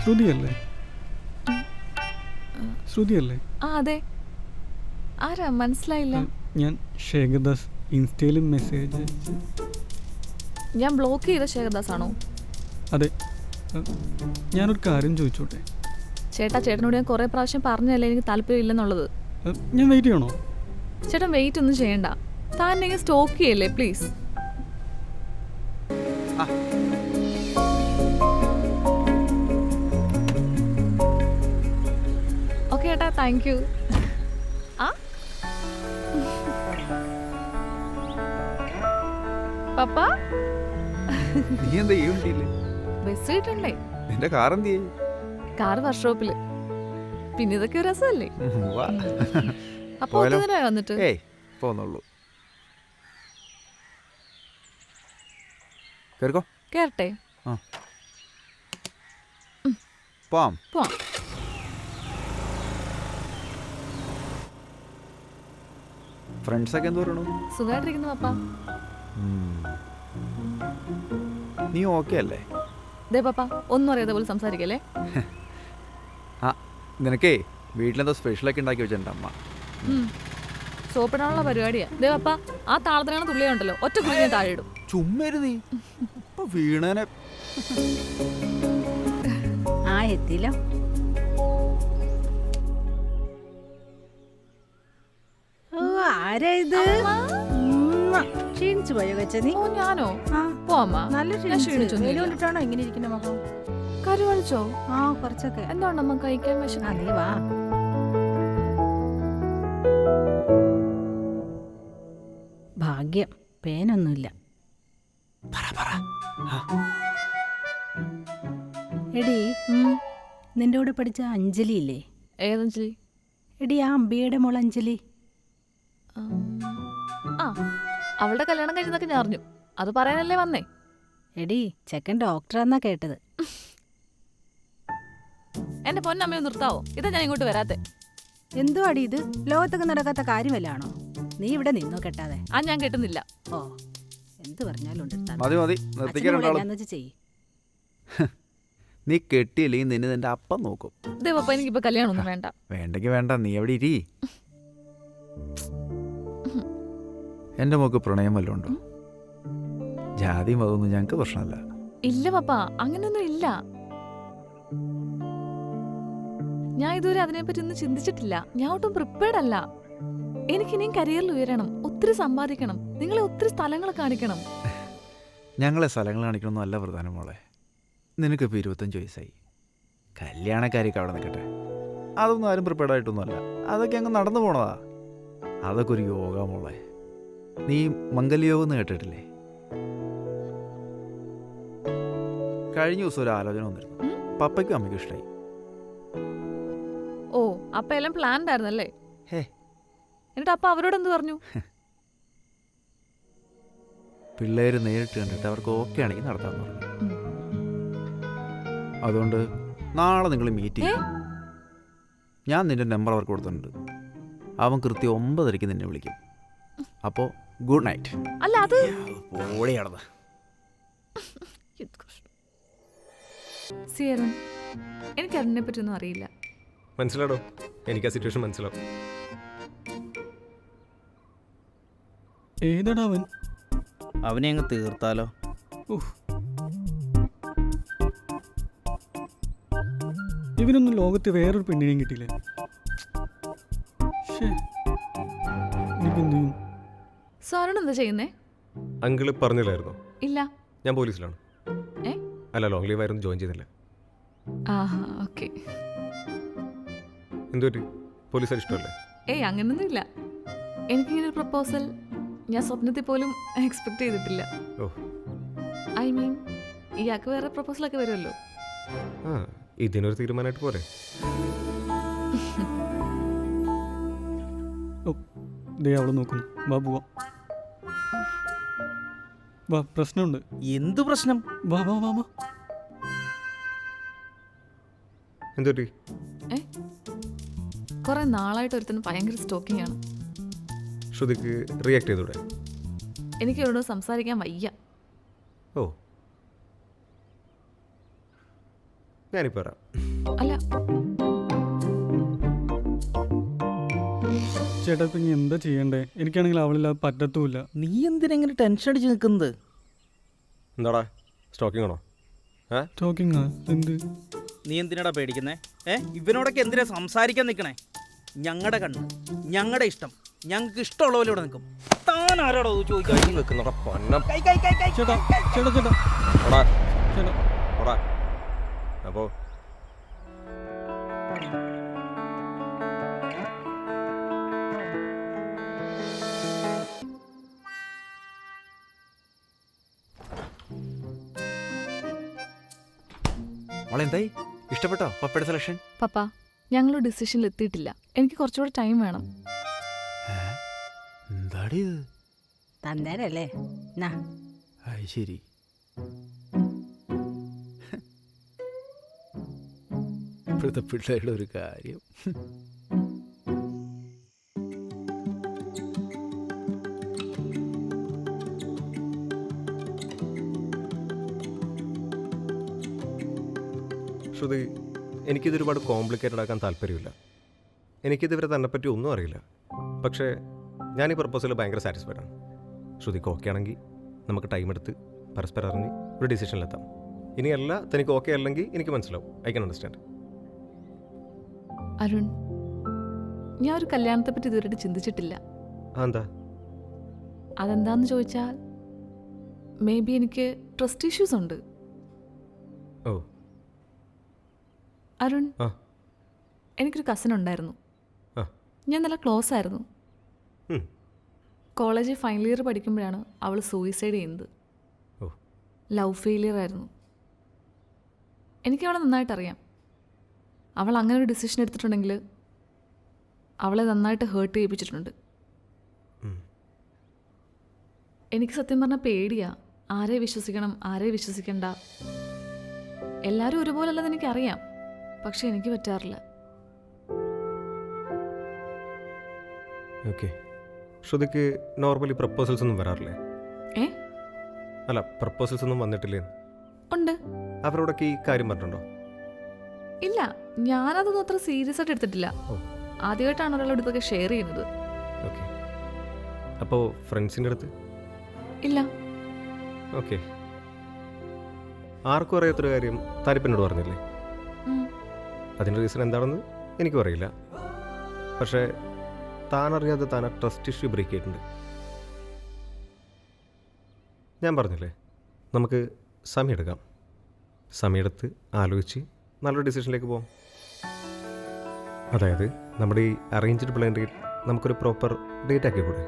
ശ്രുതിയല്ലേ? ശ്രുതിയല്ലേ? ആ അതെ. ആരാ മനസ്സിലായില്ല? ഞാൻ ശേഖർദാസ്. ഇൻസ്റ്റയിൽ മെസ്സേജ്. ഞാൻ ബ്ലോക്ക് ചെയ്ത ശേഖർദാസ് ആണോ? അതെ. ഞാനൊരു കാര്യം ചോദിച്ചോട്ടെ? ചേട്ടാ, ചേട്ടനോട് ഞാൻ കുറേ പ്രാവശ്യം പറഞ്ഞല്ലേ എനിക്ക് താല്പര്യമില്ലെന്നുള്ളത്. ഞാൻ വെയിറ്റ് ചെയ്യണോ? ചേട്ടൻ വെയിറ്റ് ഒന്നും ചെയ്യണ്ട. താൻ എന്നെ സ്റ്റോക്ക് ചെയ്യല്ലേ പ്ലീസ്. ഓക്കെ ചേട്ടാ, താങ്ക് യു. ആ പപ്പ, നീ എന്താ ഈ വണ്ടിയില്ലേ? ബസ് കിട്ടണ്ടേ? നിന്റെ കാർ എന്ത് ചെയ്യും? കാർ വർക്ക്ഷോപ്പില്. പിന്നെ ഇതൊക്കെ ഒരു രസമല്ലേ? അപ്പൊ ഒത്തുതന്നെ വന്നിട്ട് ഏയ് പോന്നുള്ളൂ. കേറിക്കോ. കേറട്ടെ? പോവാം. പോവാം. ഫ്രണ്ട്സൊക്കെ എന്ത് പറയണു? സുഖമായിട്ടിരിക്കുന്നു പപ്പ. നീ ഓക്കെ അല്ലേ? ദേ പപ്പ, ഒന്നും അറിയാതെ പോലെ സംസാരിക്കല്ലേ. ആ നിനക്കേ വീട്ടിലെന്തോ സ്പെഷ്യലൊക്കെ ഉണ്ടാക്കി വെച്ചിട്ടുണ്ട് അമ്മ. സോപ്പിടാനുള്ള പരിപാടിയാ. ദേ പപ്പ, ആ താളത്തിനാണ് തുള്ളിയുണ്ടല്ലോ, ഒറ്റ കുഴി ഞാൻ താഴെ ഇടും. ചുമ്മരു നീ വീണനെ. ആ എത്തില്ല. ഓ ആരാ ഇത്? ക്ഷീണിച്ചു പോയോ കൊച്ചനി? ഓ ഞാനോ? ആ പോവാ. നല്ല ക്ഷീണിച്ചിട്ടാണോ ഇങ്ങനെ ഇരിക്കുന്ന മുഖം? കരുവഴിച്ചോ? ആ കുറച്ചൊക്കെ. എന്താണ് അമ്മ കഴിക്കാൻ വിഷം? ആ നീ വാ. ഭാഗ്യം പേനൊന്നുമില്ല. എടി, നിന്റെ കൂടെ പഠിച്ച അഞ്ജലി ഇല്ലേ? ഏതഞ്ജലി? എടി ആ അമ്പിയുടെ മോൾ അഞ്ജലി. ആ, അവളുടെ കല്യാണം കഴിഞ്ഞതൊക്കെ ഞാൻ അറിഞ്ഞു. അത് പറയാനല്ലേ വന്നേ? എടി ചെക്കൻ ഡോക്ടറാന്നാ കേട്ടത്. എന്റെ പൊന്നമ്മയെ നിർത്താവോ? ഇതാ ഞാൻ ഇങ്ങോട്ട് വരാത്തെ. എന്തോ അടി ഇത്? ലോകത്തൊക്കെ നടക്കാത്ത കാര്യമല്ലാണോ? നീ ഇവിടെ നിന്നോ കെട്ടാതെ. ആ ഞാൻ കേട്ടുന്നില്ല. ഓ എന്ത് പറഞ്ഞാലും മതി മതി നിർത്തിക്കാനുണ്ടാവും. ചെയ്യ്. നീ കെട്ടിയില്ലെങ്കിൽ നിന്നെ നിന്റെ അപ്പം നോക്കും. ദേ പപ്പ, എനിക്കിപ്പോ കല്യാണം ഒന്നും വേണ്ട. വേണ്ടെങ്കിൽ വേണ്ട, നീ എവിടെ ഇരി. എൻ്റെ മോക്ക് പ്രണയം വല്ലതും ഉണ്ടോ? ജാതിയും അതൊന്നും ഞങ്ങൾക്ക് പ്രശ്നമല്ല. ഇല്ല പപ്പ, അങ്ങനെയൊന്നും ഇല്ല. ഞാൻ ഇതുവരെ അതിനെപ്പറ്റി ഒന്നും ചിന്തിച്ചിട്ടില്ല. ഞാൻ ഒട്ടും പ്രിപ്പയർഡ് അല്ല. എനിക്കിനിയും കരിയറിൽ ഉയരണം, ഒത്തിരി സമ്പാദിക്കണം, നിങ്ങളെ ഒത്തിരി സ്ഥലങ്ങൾ കാണിക്കണം. ഞങ്ങളെ സ്ഥലങ്ങൾ കാണിക്കണമെന്നും അല്ല പ്രധാനം മോളെ. നിനക്കിപ്പോൾ 25 വയസ്സായി. കല്യാണക്കാരിയൊക്കെ അവിടെ നിൽക്കട്ടെ. അതൊന്നും ആരും പ്രിപ്പയർഡ് ആയിട്ടൊന്നുമല്ല. അതൊക്കെ അങ്ങ് നടന്നു പോണതാ. അതൊക്കെ ഒരു യോഗ മോളെ. നീ മംഗല്യോഗം എന്ന് കേട്ടിട്ടില്ലേ? കഴിഞ്ഞ ദിവസം ഒരു ആലോചന വന്നിരുന്നു. പപ്പയ്ക്കും അമ്മയ്ക്കും ഇഷ്ടമായി. ഓ, അപ്പൊ എല്ലാം പ്ലാൻഡ് ആയിരുന്നല്ലേ? ഹേ, എന്നിട്ട് അപ്പൊ അവരോട് എന്ത് പറഞ്ഞു? പിള്ളേര് നേരിട്ട് കണ്ടിട്ട് അവർക്ക് ഓക്കെ ആണെങ്കിൽ നടത്താമെന്ന് പറഞ്ഞു. അതുകൊണ്ട് നാളെ നിങ്ങൾ മീറ്റ് ചെയ്യും. ഞാൻ നിന്റെ നമ്പർ അവർക്ക് കൊടുത്തിട്ടുണ്ട്. അവൻ കൃത്യം 9:30 നിന്നെ വിളിക്കും. അപ്പോൾ ഗുഡ് നൈറ്റ്. അല്ല അത് ഓടിയാണത്. എനിക്ക് അതിനെ പറ്റി ഒന്നും അറിയില്ല. മനസ്സിലാടോ, എനിക്ക് ആ സിറ്റുവേഷൻ മനസ്സിലാവും. ഏതാടാ അവൻ? അവനെ അങ്ങ് തീർത്താലോ? ഇവനൊന്നും ലോകത്ത് വേറൊരു പെണ്ണിനെയും കിട്ടിയില്ല. സാറിന് എന്താ ചെയ്യുന്നേ? അങ്കിള് പറഞ്ഞില്ലായിരുന്നോ? ഇല്ല. ഞാൻ പോലീസിലാണ്. അല്ല, ലോങ് ലീവ് ആയിരുന്നു, ജോയിൻ ചെയ്തില്ല. ഓക്കെ. എന്തുപറ്റി? പോലീസ് ഇഷ്ടമല്ലേ? ഏയ് അങ്ങനൊന്നും ഇല്ല. എനിക്കിങ്ങനെ ഒരു പ്രപ്പോസൽ ഞാൻ സ്വപ്നത്തിൽ പോലും എക്സ്പെക്ട് ചെയ്തിട്ടില്ല. ഓ, ഐ മീൻ ഇയാൾക്ക് വേറെ പ്രപ്പോസലൊക്കെ വരുമല്ലോ. ആ, ഇതിനൊരു തീരുമാനമായിട്ട് പോരെ? അവള് നോക്കുന്നു. വാ പോവാ. വാ, പ്രശ്നമുണ്ട്. എന്ത് പ്രശ്നം? വാ വാ വാ വാ. എന്തുപറ്റി? കുറെ നാളായിട്ട് ഒരുത്തിന് ഭയങ്കര സ്റ്റോക്കിംഗ് ആണ്. ശ്രുതിക്ക് റിയാക്ട് ചെയ്തൂടെ? എനിക്ക് ഇവരോട് സംസാരിക്കാൻ വയ്യ. ഓ, ഞാനിപ്പോൾ വരാം. അല്ല ചേട്ടാ ഇപ്പം ഇനി എന്താ ചെയ്യണ്ടേ? എനിക്കാണെങ്കിൽ അവളില്ലാതെ പറ്റത്തുമില്ല. നീ എന്തിനാ ഇങ്ങനെ ടെൻഷൻ അടിച്ച് നിൽക്കുന്നത്? എന്താടാ സ്റ്റോക്കിംഗ് ആണോ? ടോക്കിംഗ് എന്ത്? നീ എന്തിനാടാ പേടിക്കുന്നേ? ഇവനോടൊക്കെ എന്തിനാ സംസാരിക്കാൻ നിൽക്കണേ? ഞങ്ങളുടെ കണ്ണ്, ഞങ്ങളുടെ ഇഷ്ടം, ഞങ്ങൾക്ക് ഇഷ്ടമുള്ള പോലെ ഇവിടെ നിൽക്കും. താൻ ആരാടോ ചോദിക്കാൻ? കൈ വെക്കുന്നടാ പൊന്നം. ചേട്ടാ ചേട്ടാ ചേട്ടാ ഓടാ ചേട്ടാ ഓടാ. അപ്പോൾ മോളെ എന്തായി? ഇഷ്ടപ്പെട്ടോ പപ്പയുടെ സെലക്ഷൻ? പപ്പ ഞങ്ങൾ ഡിസിഷനിൽ എത്തിയിട്ടില്ല. എനിക്ക് കുറച്ചുകൂടെ ടൈം വേണം. എന്താടി ഇത്? തന്നേരല്ലേ നാ അത് ശരി. ഇപ്പോഴത്തെ പിള്ളേരുടെ ഒരു കാര്യം. ശ്രുതി, എനിക്കിത് ഒരുപാട് കോംപ്ലിക്കേറ്റഡ് ആക്കാൻ താല്പര്യമില്ല. എനിക്കിതിവരെ തന്നെപ്പറ്റി ഒന്നും അറിയില്ല. പക്ഷേ ഞാൻ ഈ പ്രപ്പോസൽ ഭയങ്കര സാറ്റിസ്ഫൈഡ് ആണ്. ശ്രുതിക്ക് ഓക്കെ ആണെങ്കിൽ നമുക്ക് ടൈം എടുത്ത് പരസ്പരം അറിഞ്ഞ് ഒരു ഡിസിഷനിലെത്താം. ഇനിയല്ല തനിക്ക് ഓക്കെ അല്ലെങ്കിൽ എനിക്ക് മനസ്സിലാവും. I can understand. അരുൺ, ഞാൻ ഒരു കല്യാണത്തെ പറ്റി ഇതുവരെ ചിന്തിച്ചിട്ടില്ല. എന്താ? അതെന്താന്ന് ചോദിച്ചാൽ മേ ബി എനിക്ക് ട്രസ്റ്റ് ഇഷ്യൂസ് ഉണ്ട്. ഓ അരുൺ, ആ. എനിക്കൊരു കസിൻ ഉണ്ടായിരുന്നു. ആ. ഞാൻ നല്ല ക്ലോസ് ആയിരുന്നു. ഉം. കോളേജിൽ ഫൈനൽ ഇയർ പഠിക്കുമ്പോഴാണ് അവൾ സൂയിസൈഡ് ചെയ്യുന്നത്. ഓ. ലവ് ഫെയിലിയർ ആയിരുന്നു. എനിക്ക് അവളെ നന്നായിട്ടറിയാം. അവൾ അങ്ങനെ ഒരു ഡിസിഷൻ എടുത്തിട്ടുണ്ടെങ്കിൽ അവളെ നന്നായിട്ട് ഹേർട്ട് ചെയ്യിപ്പിച്ചിട്ടുണ്ട്. ഉം. എനിക്ക് സത്യം പറഞ്ഞാൽ പേടിയാ. ആരെ വിശ്വസിക്കണം, ആരെ വിശ്വസിക്കണ്ട. എല്ലാവരും ഒരുപോലല്ലെന്ന് എനിക്കറിയാം. പക്ഷെ എനിക്ക് പറ്റാറില്ല. ഓക്കെ. ശ്രുതിക്ക് നോർമലി പ്രപ്പോസൽസ് ഒന്നും വരാറില്ലേ? ഏ? അല്ല, പ്രപ്പോസൽസ് ഒന്നും വന്നിട്ടില്ലേ? ഉണ്ട്. അവരോടൊക്കെ ഈ കാര്യം പറഞ്ഞിട്ടുണ്ടോ? ഇല്ല, ഞാനതൊന്നും അത്ര സീരിയസ് ആയിട്ട് എടുത്തിട്ടില്ല. ഓ. ആദ്യമായിട്ടാണ് ഒരാളോട് ഇതൊക്കെ ഷെയർ ചെയ്യുന്നത്. ഓക്കെ. അപ്പോൾ ഫ്രണ്ട്സിൻ്റെ അടുത്ത്? ഇല്ല. ഓക്കെ. ആർക്കും അറിയാത്തൊരു കാര്യം താരിപ്പനോട് പറഞ്ഞില്ലേ? അതിൻ്റെ റീസൺ എന്താണെന്ന് എനിക്കും അറിയില്ല. പക്ഷേ താനറിയാതെ താൻ ആ ട്രസ്റ്റ് ഇഷ്യൂ ബ്രേക്ക് ചെയ്തിട്ടുണ്ട്. ഞാൻ പറഞ്ഞില്ലേ, നമുക്ക് സമയമെടുക്കാം. സമയമെടുത്ത് ആലോചിച്ച് നല്ലൊരു ഡിസിഷനിലേക്ക് പോകാം. അതായത് നമ്മുടെ ഈ അറേഞ്ച്ഡ് ബ്ലൈൻഡ് ഡേറ്റ് നമുക്കൊരു പ്രോപ്പർ ഡേറ്റ് ആക്കി കൂടെ?